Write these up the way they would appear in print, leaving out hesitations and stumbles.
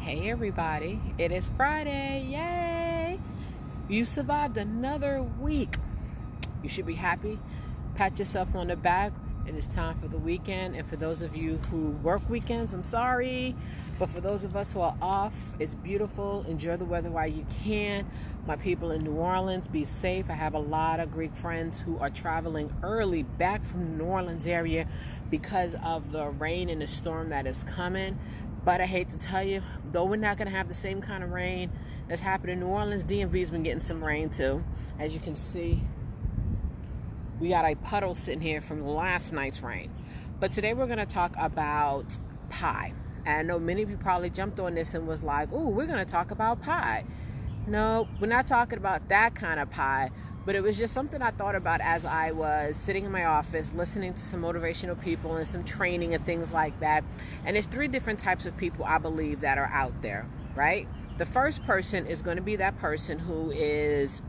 Hey everybody, it is Friday, yay! You survived another week. You should be happy. Pat yourself on the back. It is time for the weekend. And for those of you who work weekends, I'm sorry. But for those of us who are off, it's beautiful. Enjoy the weather while you can. My people in New Orleans, be safe. I have a lot of Greek friends who are traveling early back from the New Orleans area because of the rain and the storm that is coming. But I hate to tell you, though we're not going to have the same kind of rain that's happened in New Orleans, DMV's been getting some rain too. As you can see, we got a puddle sitting here from last night's rain. But today we're going to talk about pie. And I know many of you probably jumped on this and was like, ooh, we're going to talk about pie. No, we're not talking about that kind of pie. But it was just something I thought about as I was sitting in my office, listening to some motivational people and some training and things like that. And there's 3 different types of people I believe that are out there, right? The first person is going to be that person who is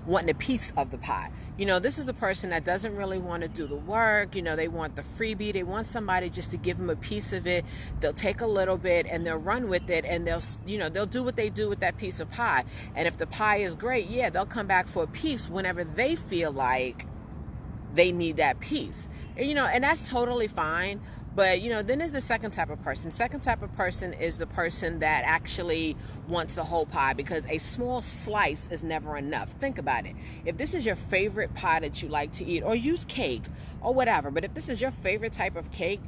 wanting a piece of the pie. You know, this is the person that doesn't really want to do the work. You know, they want the freebie. They want somebody just to give them a piece of it. They'll take a little bit and they'll run with it, and they'll do what they do with that piece of pie. And if the pie is great, yeah, they'll come back for a piece whenever they feel like they need that piece. And that's totally fine. But, then there's the second type of person. Second type of person is the person that actually wants the whole pie, because a small slice is never enough. Think about it. If this is your favorite pie that you like to eat, or use cake or whatever, but if this is your favorite type of cake,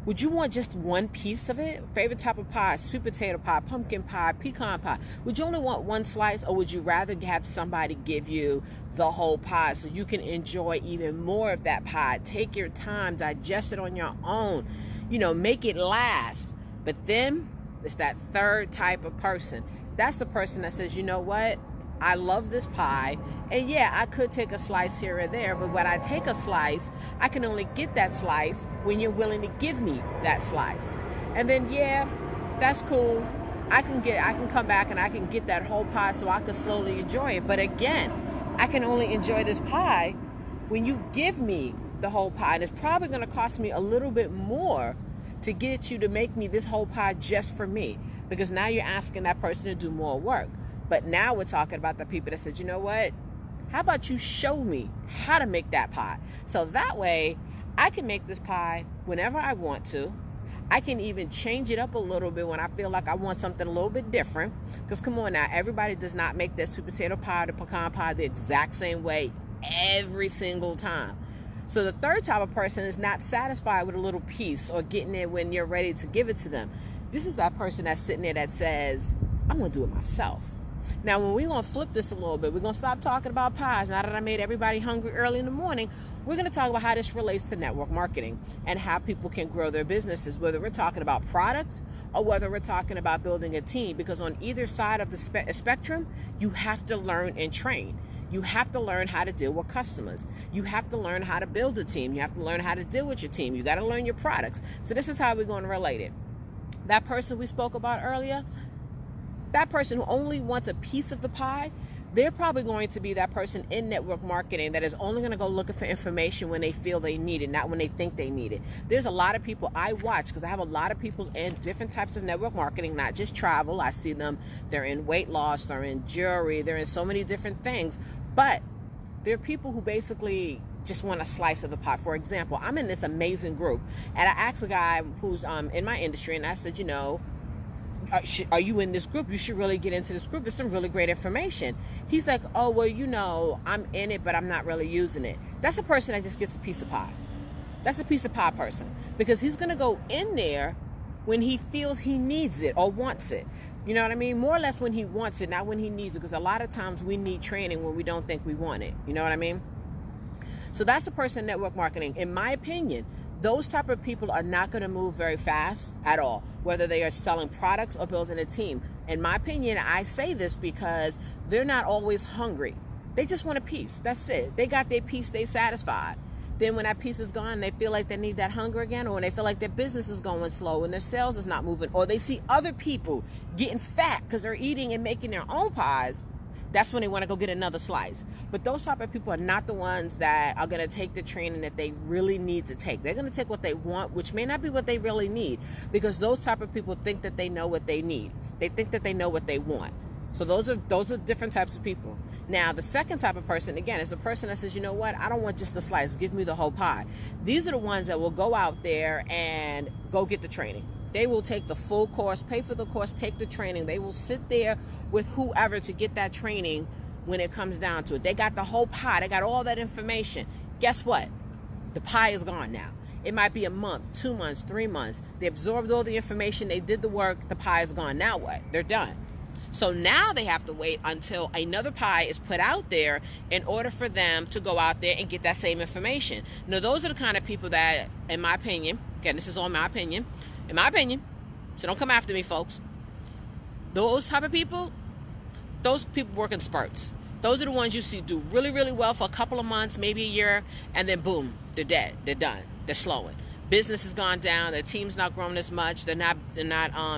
would you want just one piece of it? Favorite type of pie, sweet potato pie, pumpkin pie, pecan pie. Would you only want one slice, or would you rather have somebody give you the whole pie so you can enjoy even more of that pie? Take your time, digest it on your own, make it last. But then it's that third type of person. That's the person that says, you know what? I love this pie, and yeah, I could take a slice here or there, but when I take a slice, I can only get that slice when you're willing to give me that slice. And then, yeah, that's cool. I can come back and I can get that whole pie so I can slowly enjoy it. But again, I can only enjoy this pie when you give me the whole pie. And it's probably going to cost me a little bit more to get you to make me this whole pie just for me, because now you're asking that person to do more work. But now we're talking about the people that said, you know what? How about you show me how to make that pie? So that way I can make this pie whenever I want to. I can even change it up a little bit when I feel like I want something a little bit different. Because come on now, everybody does not make their sweet potato pie, the pecan pie the exact same way every single time. So the third type of person is not satisfied with a little piece or getting it when you're ready to give it to them. This is that person that's sitting there that says, I'm going to do it myself. Now, when we're going to flip this a little bit, we're going to stop talking about pies. Now that I made everybody hungry early in the morning, we're going to talk about how this relates to network marketing and how people can grow their businesses, whether we're talking about products or whether we're talking about building a team. Because on either side of the spectrum, you have to learn and train. You have to learn how to deal with customers. You have to learn how to build a team. You have to learn how to deal with your team. You got to learn your products. So this is how we're going to relate it. That person we spoke about earlier, that person who only wants a piece of the pie, they're probably going to be that person in network marketing that is only going to go looking for information when they feel they need it, not when they think they need it. There's a lot of people I watch, because I have a lot of people in different types of network marketing, not just travel. I see them, they're in weight loss, they're in jewelry, they're in so many different things. But there are people who basically just want a slice of the pie. For example, I'm in this amazing group, and I asked a guy who's in my industry, and I said, are you in this group? You should really get into this group. It's some really great information. He's like, oh, well, I'm in it, but I'm not really using it. That's a person that just gets a piece of pie. That's a piece of pie person, because he's going to go in there when he feels he needs it or wants it. You know what I mean? More or less when he wants it, not when he needs it, because a lot of times we need training when we don't think we want it. You know what I mean? So that's a person in network marketing. In my opinion, those type of people are not going to move very fast at all, whether they are selling products or building a team. In my opinion, I say this because they're not always hungry. They just want a piece. That's it. They got their piece. They satisfied. Then when that piece is gone, they feel like they need that hunger again, or when they feel like their business is going slow and their sales is not moving, or they see other people getting fat because they're eating and making their own pies, that's when they want to go get another slice. But those type of people are not the ones that are going to take the training that they really need to take. They're going to take what they want, which may not be what they really need, because those type of people think that they know what they need. They think that they know what they want. So those are different types of people. Now, the second type of person, again, is a person that says, you know what, I don't want just the slice. Give me the whole pie. These are the ones that will go out there and go get the training. They will take the full course, pay for the course, take the training. They will sit there with whoever to get that training when it comes down to it. They got the whole pie. They got all that information. Guess what? The pie is gone now. It might be a month, 2 months, 3 months. They absorbed all the information. They did the work. The pie is gone. Now what? They're done. So now they have to wait until another pie is put out there in order for them to go out there and get that same information. Now, those are the kind of people that, in my opinion, again, this is all my opinion, so don't come after me, folks. Those type of people, those people work in spurts. Those are the ones you see do really, really well for a couple of months, maybe a year, and then boom, they're dead. They're done. They're slowing. Business has gone down. Their team's not growing as much. They're not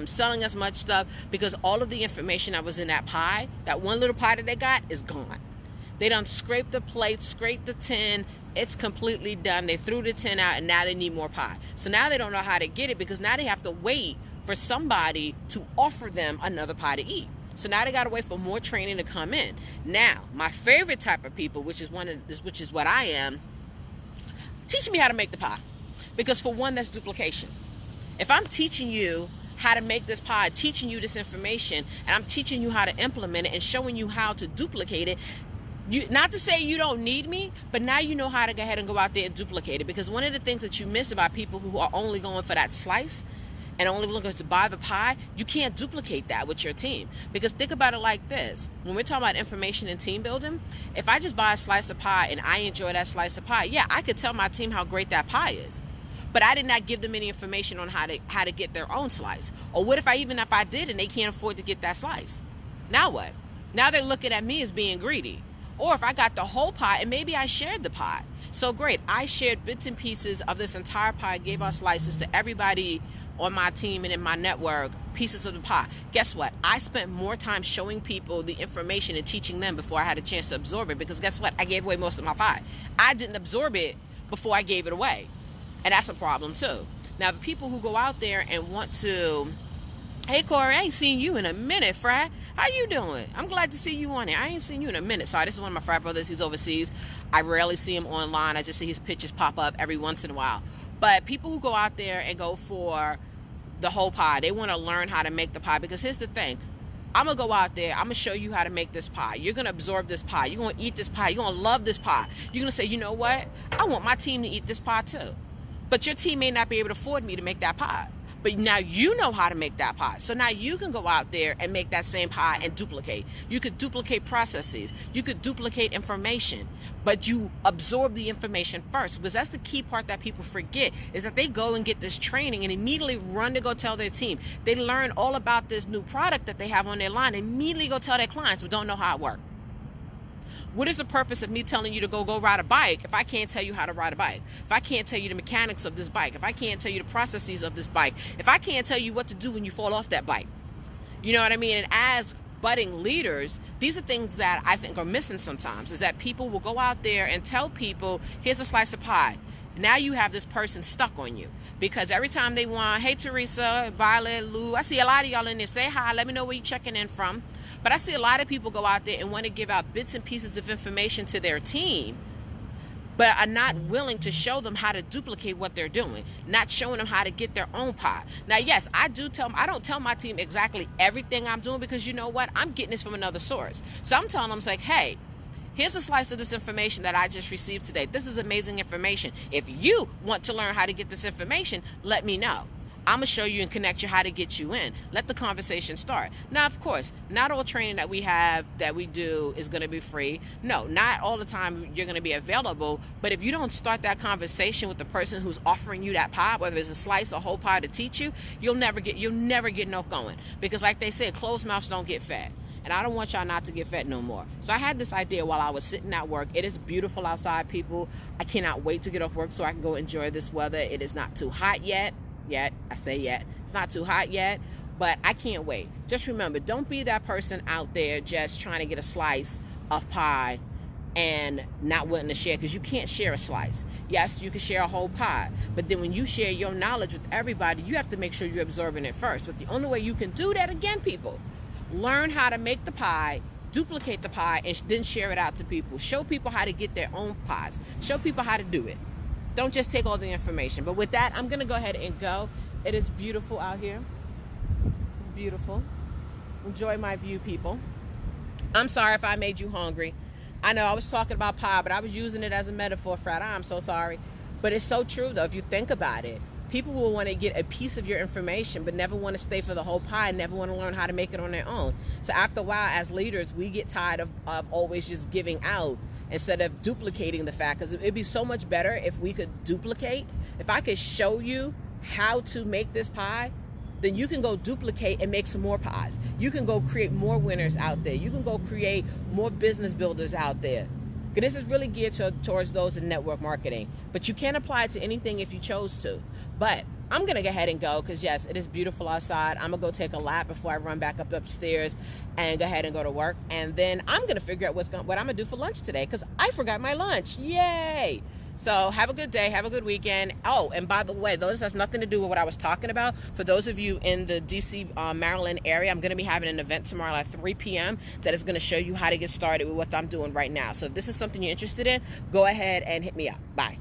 selling as much stuff because all of the information that was in that pie, that one little pie that they got, is gone. They done scraped the plate, scraped the tin. It's completely done. They threw the tin out, and now they need more pie. So now they don't know how to get it because now they have to wait for somebody to offer them another pie to eat. So now they got to wait for more training to come in. Now, my favorite type of people, which is what I am, teaching me how to make the pie. Because for one, that's duplication. If I'm teaching you how to make this pie, teaching you this information, and I'm teaching you how to implement it and showing you how to duplicate it, not to say you don't need me, but now you know how to go ahead and go out there and duplicate it. Because one of the things that you miss about people who are only going for that slice and only looking to buy the pie, you can't duplicate that with your team. Because think about it like this. When we're talking about information and team building, if I just buy a slice of pie and I enjoy that slice of pie, yeah, I could tell my team how great that pie is. But I did not give them any information on how to get their own slice. Or what if I did and they can't afford to get that slice? Now what? Now they're looking at me as being greedy. Or if I got the whole pie and maybe I shared the pie. So great, I shared bits and pieces of this entire pie, gave our slices to everybody on my team and in my network, pieces of the pie. Guess what? I spent more time showing people the information and teaching them before I had a chance to absorb it. Because guess what? I gave away most of my pie. I didn't absorb it before I gave it away. And that's a problem too. Now, the people who go out there and want to, hey, Corey, I ain't seen you in a minute, Frat. How you doing? I'm glad to see you on here. I ain't seen you in a minute. Sorry, this is one of my frat brothers. He's overseas. I rarely see him online. I just see his pictures pop up every once in a while. But people who go out there and go for the whole pie, they want to learn how to make the pie. Because here's the thing. I'm going to go out there. I'm going to show you how to make this pie. You're going to absorb this pie. You're going to eat this pie. You're going to love this pie. You're going to say, you know what? I want my team to eat this pie too. But your team may not be able to afford me to make that pie. But now you know how to make that pie. So now you can go out there and make that same pie and duplicate. You could duplicate processes. You could duplicate information. But you absorb the information first. Because that's the key part that people forget, is that they go and get this training and immediately run to go tell their team. They learn all about this new product that they have on their line and immediately go tell their clients, but don't know how it works. What is the purpose of me telling you to go ride a bike if I can't tell you how to ride a bike? If I can't tell you the mechanics of this bike? If I can't tell you the processes of this bike? If I can't tell you what to do when you fall off that bike? You know what I mean? And as budding leaders, these are things that I think are missing sometimes, is that people will go out there and tell people, here's a slice of pie. Now you have this person stuck on you. Because every time they want, hey, Teresa, Violet, Lou, I see a lot of y'all in there. Say hi. Let me know where you're checking in from. But I see a lot of people go out there and want to give out bits and pieces of information to their team, but are not willing to show them how to duplicate what they're doing, not showing them how to get their own pie. Now, yes, I don't tell my team exactly everything I'm doing, because you know what? I'm getting this from another source. So I'm telling them, it's like, hey, here's a slice of this information that I just received today. This is amazing information. If you want to learn how to get this information, let me know. I'm going to show you and connect you how to get you in. Let the conversation start. Now, of course, not all training that we do is going to be free. No, not all the time you're going to be available. But if you don't start that conversation with the person who's offering you that pie, whether it's a slice or whole pie to teach you, you'll never get no going. Because like they said, closed mouths don't get fed. And I don't want y'all not to get fed no more. So I had this idea while I was sitting at work. It is beautiful outside, people. I cannot wait to get off work so I can go enjoy this weather. It is not too hot yet. I say yet. It's not too hot yet. But I can't wait. Just remember, don't be that person out there just trying to get a slice of pie and not willing to share, because you can't share a slice. Yes, you can share a whole pie, but then when you share your knowledge with everybody, you have to make sure you're absorbing it first. But the only way you can do that, again, people, learn how to make the pie, duplicate the pie, and then share it out to people. Show people how to get their own pies. Show people how to do it. Don't just take all the information. But with that, I'm going to go ahead and go. It is beautiful out here. It's beautiful. Enjoy my view, people. I'm sorry if I made you hungry. I know I was talking about pie, but I was using it as a metaphor, Fred. I'm so sorry. But it's so true, though, if you think about it. People will want to get a piece of your information, but never want to stay for the whole pie, never want to learn how to make it on their own. So after a while, as leaders, we get tired of always just giving out instead of duplicating the fact. Because it'd be so much better if we could duplicate. If I could show you how to make this pie, then you can go duplicate and make some more pies. You can go create more winners out there. You can go create more business builders out there. This is really geared towards those in network marketing. But you can apply it to anything if you chose to. But I'm going to go ahead and go because, yes, it is beautiful outside. I'm going to go take a lap before I run back upstairs and go ahead and go to work. And then I'm going to figure out what I'm going to do for lunch today because I forgot my lunch. Yay! So have a good day. Have a good weekend. Oh, and by the way, this has nothing to do with what I was talking about. For those of you in the D.C., Maryland area, I'm going to be having an event tomorrow at 3 p.m. that is going to show you how to get started with what I'm doing right now. So if this is something you're interested in, go ahead and hit me up. Bye.